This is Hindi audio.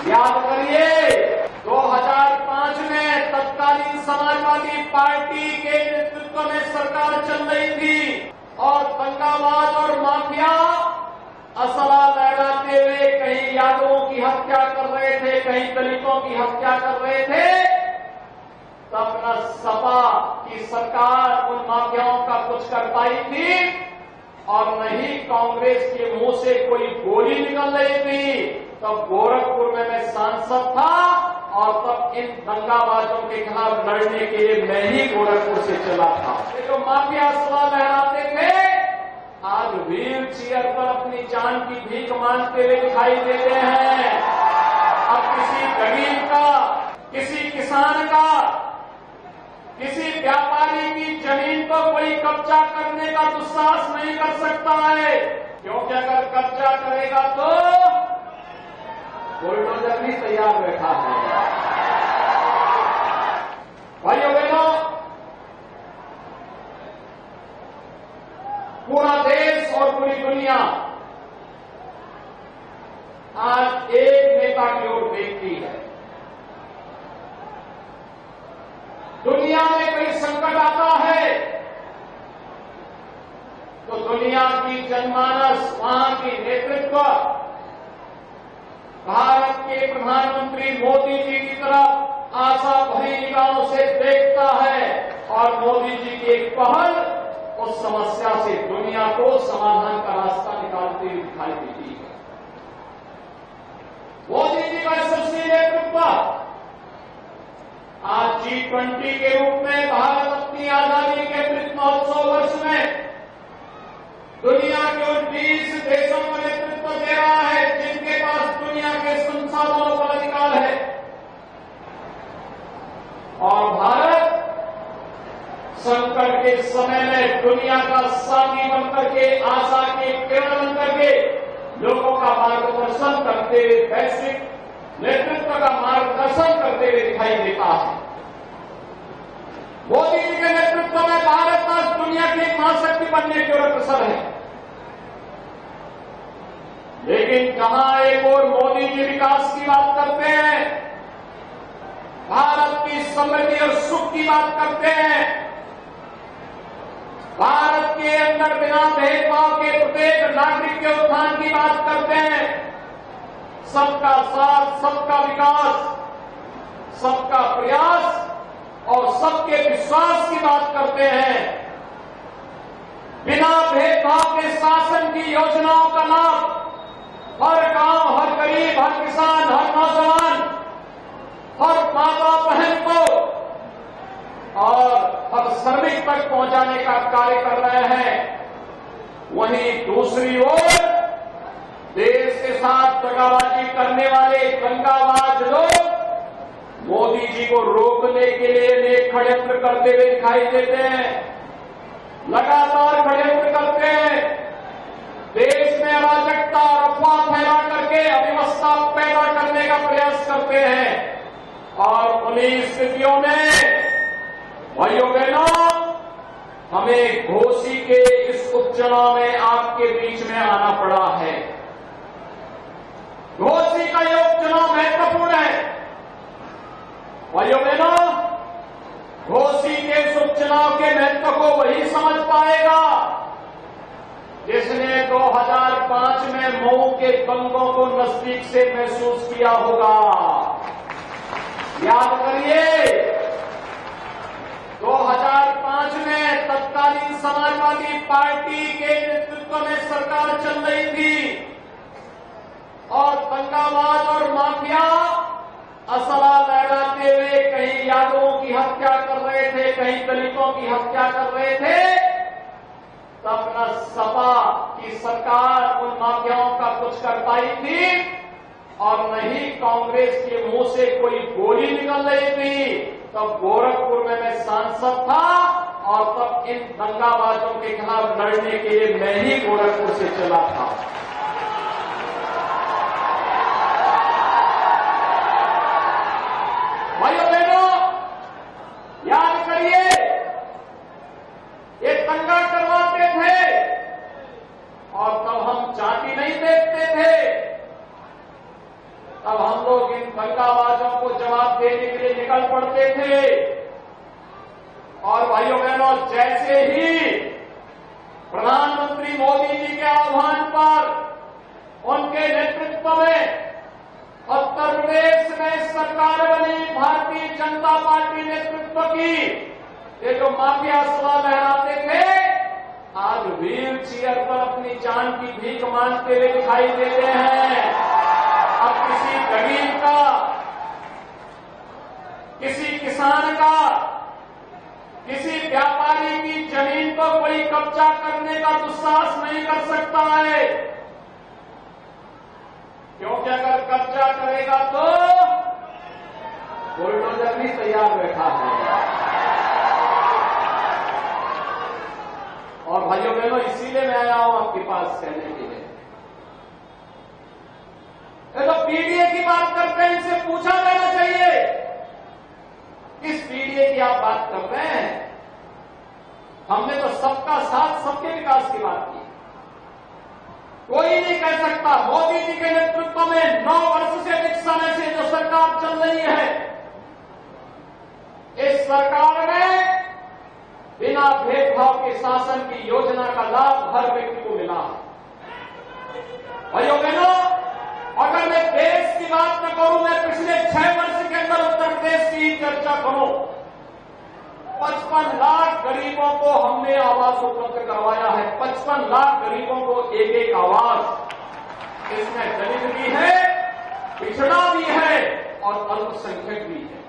याद करिए 2005 में तत्कालीन समाजवादी पार्टी के नेतृत्व में सरकार चल रही थी और दंगाबाज और माफिया असला लहराते हुए कहीं यादवों की हत्या कर रहे थे, कहीं दलितों की हत्या कर रहे थे। तब न सपा की सरकार उन माफियाओं का कुछ कर पाई थी और न ही कांग्रेस के मुंह से कोई गोली निकल रही थी। तब गोरखपुर में मैं सांसद था और तब इन दंगाबाजों के खिलाफ लड़ने के लिए मैं ही गोरखपुर से चला था। ये जो माफिया असला लहराते थे आज व्हील चेयर पर अपनी जान की भीख मांगते हुए दिखाई देते हैं। अब किसी गरीब का, किसी किसान का, किसी व्यापारी की जमीन पर कोई कब्जा करने का दुस्साहस नहीं कर सकता है, क्योंकि अगर कब्जा करेगा तो बुलडोजर भी तैयार बैठा है। भाइयों बहनों, पूरा देश और पूरी दुनिया आज एक नेता की ओर देखती है। दुनिया में कोई संकट आता है तो दुनिया की जनमानस, वहां की नेतृत्व भारत के प्रधानमंत्री मोदी जी की तरफ आशा भरी निगाहों से देखता है और मोदी जी की एक पहल उस समस्या से दुनिया को समाधान का रास्ता निकालते हुए दिखाई देती है। मोदी जी का यशस्वी नेतृत्व आज G20 के रूप में भारत अपनी आजादी के अमृत महोत्सव वर्ष में दुनिया के उन 20 देशों का नेतृत्व दे रहा है जिनके पास दुनिया के संसाधनों पर अधिकार है। और भारत संकट के समय में दुनिया का साथी बनकर के, आशा के किरण बनकर के लोगों का मार्गदर्शन करते हुए, वैश्विक नेतृत्व का मार्गदर्शन करते हुए दिखाई देता है। मोदी जी के नेतृत्व में भारत आज दुनिया की एक महाशक्ति बनने की ओर अग्रसर है। लेकिन जहां एक और मोदी जी विकास की बात करते हैं, भारत की समृद्धि और सुख की बात करते हैं, भारत के अंदर बिना भेदभाव के प्रत्येक नागरिक के उत्थान की बात करते हैं, सबका साथ, सबका विकास, सबका प्रयास और सबके विश्वास की बात करते हैं, बिना भेदभाव के शासन की योजनाओं का लाभ हर गांव, हर गरीब, हर किसान, हर नौजवान, हर माता बहन को और हर श्रमिक तक पहुंचाने का कार्य कर रहे हैं। वहीं दूसरी ओर देश के साथ दगाबाजी करने वाले दंगाबाज लोग मोदी जी को रोकने के लिए अनेक षड्यंत्र करते हुए दिखाई देते हैं, लगातार षड्यंत्र करते हैं, देश में अराजकता, अफवाह फैला करके अव्यवस्था पैदा करने का प्रयास करते हैं। और उन्हीं स्थितियों में भाइयों बहनों, हमें घोसी के इस उपचुनाव में आपके बीच में आना पड़ा है। घोसी का यह उपचुनाव महत्वपूर्ण है। भाइयों बहनों, घोसी के इस उपचुनाव के महत्व को वही समझ पाएगा जिसने 2005 में मऊ के दंगों को नजदीक से महसूस किया होगा। याद करिए 2005 में तत्कालीन समाजवादी पार्टी के नेतृत्व में सरकार चल रही थी और दंगाबाज और माफिया असला लहराते हुए कहीं यादवों की हत्या कर रहे थे, कहीं दलितों की हत्या कर रहे थे। तब न सपा की सरकार उन माफियाओं का कुछ कर पाई थी और न ही कांग्रेस के मुंह से कोई गोली निकल रही थी। तब गोरखपुर में मैं सांसद था और तब इन दंगाबाजों के खिलाफ लड़ने के लिए मैं ही गोरखपुर से चला था। भाइयों बहनों, याद करिए ये दंगा करवाते थे और तब हम चाटी नहीं देखते थे, तब हम लोग लोग इन दंगाबाजों को जवाब देने के लिए निकल पड़ते थे। और भाइयों बहनों, जैसे ही प्रधानमंत्री मोदी जी के आह्वान पर उनके नेतृत्व में उत्तर प्रदेश में सरकार बनी भारतीय जनता पार्टी नेतृत्व की, ये जो माफिया सवा लहराते थे, आज व्हील चेयर पर अपनी जान की भीख मांगते हुए दिखाई देते हैं। अब किसी गरीब का, किसी किसान का, किसी व्यापारी की जमीन पर कोई कब्जा करने का दुस्साहस नहीं कर सकता है, क्योंकि अगर कब्जा करेगा तो बुलडोजर भी तैयार बैठा है। और भाइयों बहनों, इसीलिए मैं आया हूं आपके पास कहने के लिए, ये तो पीडीए की बात करते हैं, इनसे पूछा जाना चाहिए किस पीडीए की आप बात कर रहे हैं। हमने तो सबका साथ, सबके विकास की बात की। कोई नहीं कह सकता मोदी जी के नेतृत्व में 9 वर्ष से अधिक समय से जो सरकार चल रही है, इस सरकार में बिना भेदभाव के शासन की योजना का लाभ हर व्यक्ति को मिला है। भाइयों बहनों, अगर मैं देश की बात न करूं, मैं पिछले 6 वर्ष के अंदर उत्तर प्रदेश की चर्चा करूं, 55 लाख गरीबों को हमने आवास उपलब्ध करवाया है। 55 लाख गरीबों को एक आवास। इसमें दलित भी है, पिछड़ा भी है और अल्पसंख्यक भी है।